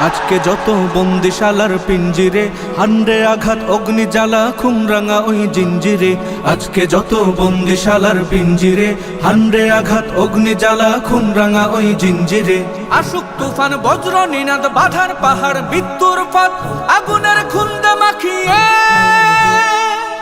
আজকে যত বন্দিশালার পিঞ্জিরে, হান্ডে আঘাত অগ্নি জ্বালা খুমরাঙা ওই জিঞ্জিরে। আজকে যত বন্দিশালার পিঞ্জিরে, হান্ডে আঘাত অগ্নি জ্বালা খুমরাঙা ওই জিঞ্জিরে। আসুক তুফান বজ্র নিনাদ বাধার পাহাড় মৃত্যুর পথ আগুনের খুন্দে মাখিয়ে,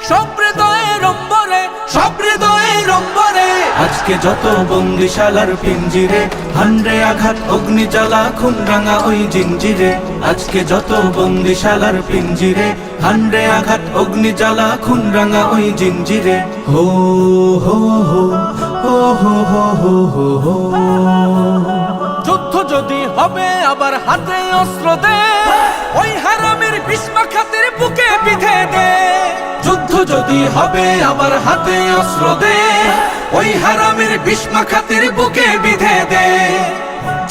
সব হৃদয়ের অম্বরে, সব হৃদয়ের অম্বরে। আজকে যত বন্দিশালার পিঞ্জিরে, হান্ডে আঘাত অগ্নি জ্বালা খুমরাঙা ওই জিঞ্জিরে। আজকে যত বন্দিশালার পিঞ্জিরে, হান্ডে আঘাত অগ্নি জ্বালা খুমরাঙা ওই জিঞ্জিরে। হো হো হো হো হো হো হো হো। যুদ্ধ যদি হবে আবার হাতে অস্ত্র দে, ওই হারামের বিষ্মাখাতের বুকে বিধে দে। যুদ্ধ যদি হবে আবার হাতে অস্ত্র দে, ওই হারামের বিষ্মাখাতের বুকে বিধে দে।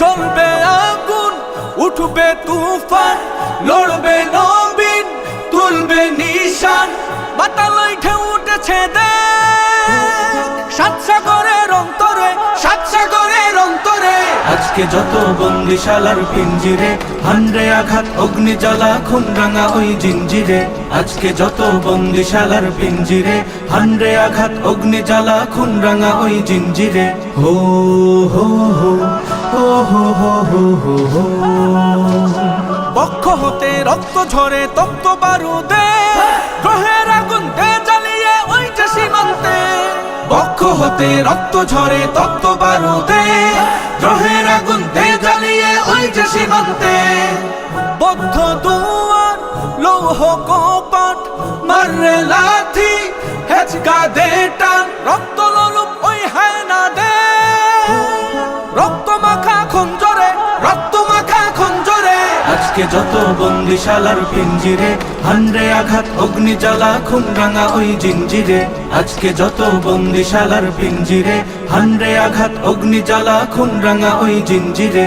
জ্বলবে আগুন, উঠবে তুফান, লড়বে নবীন, তুলবে নিশান। বাতালয় ঢেউ উঠেছে দে, সাত সাগরের অন্তরে, সাত সাগরের অন্তরে। আজকে যত বন্দিশালার পিঞ্জিরে, হান্ডে আঘাত অগ্নি জ্বালা খুমরাঙা ওই জিঞ্জিরে। আজকে যত বন্দিশালার পিঞ্জিরে, হান্ডে আঘাত অগ্নি জ্বালা খুমরাঙা ওই জিঞ্জিরে। হো হো হো হো হো হো হো হো হো। বক্ষ হতে রক্ত ঝরে তপ্ত বারুদে, গ্রহের আগুন দে জ্বালিয়ে ওই যে সীমান্তে। বক্ষ হতে রক্ত ঝরে তপ্ত বারুদে, গ্রহের আগুন দে জ্বালিয়ে ওই যে সীমান্তে। বদ্ধ দুয়ার লৌহ কপাট, মাররে লাথি হেচকা দে টান। রক্ত লোলুপ ওই হায়না দে, রক্ত মাখা খঞ্জরে, রক্ত মাখা খঞ্জরে। আজকে যত বন্দিশালার পিঞ্জিরে, হান্ডে আঘাত অগ্নি জ্বালা খুমরাঙা ওই জিঞ্জিরে। আজকে যত বন্দিশালার পিঞ্জিরে, হান্ডে আঘাত অগ্নি জ্বালা খুমরাঙা ওই জিঞ্জিরে।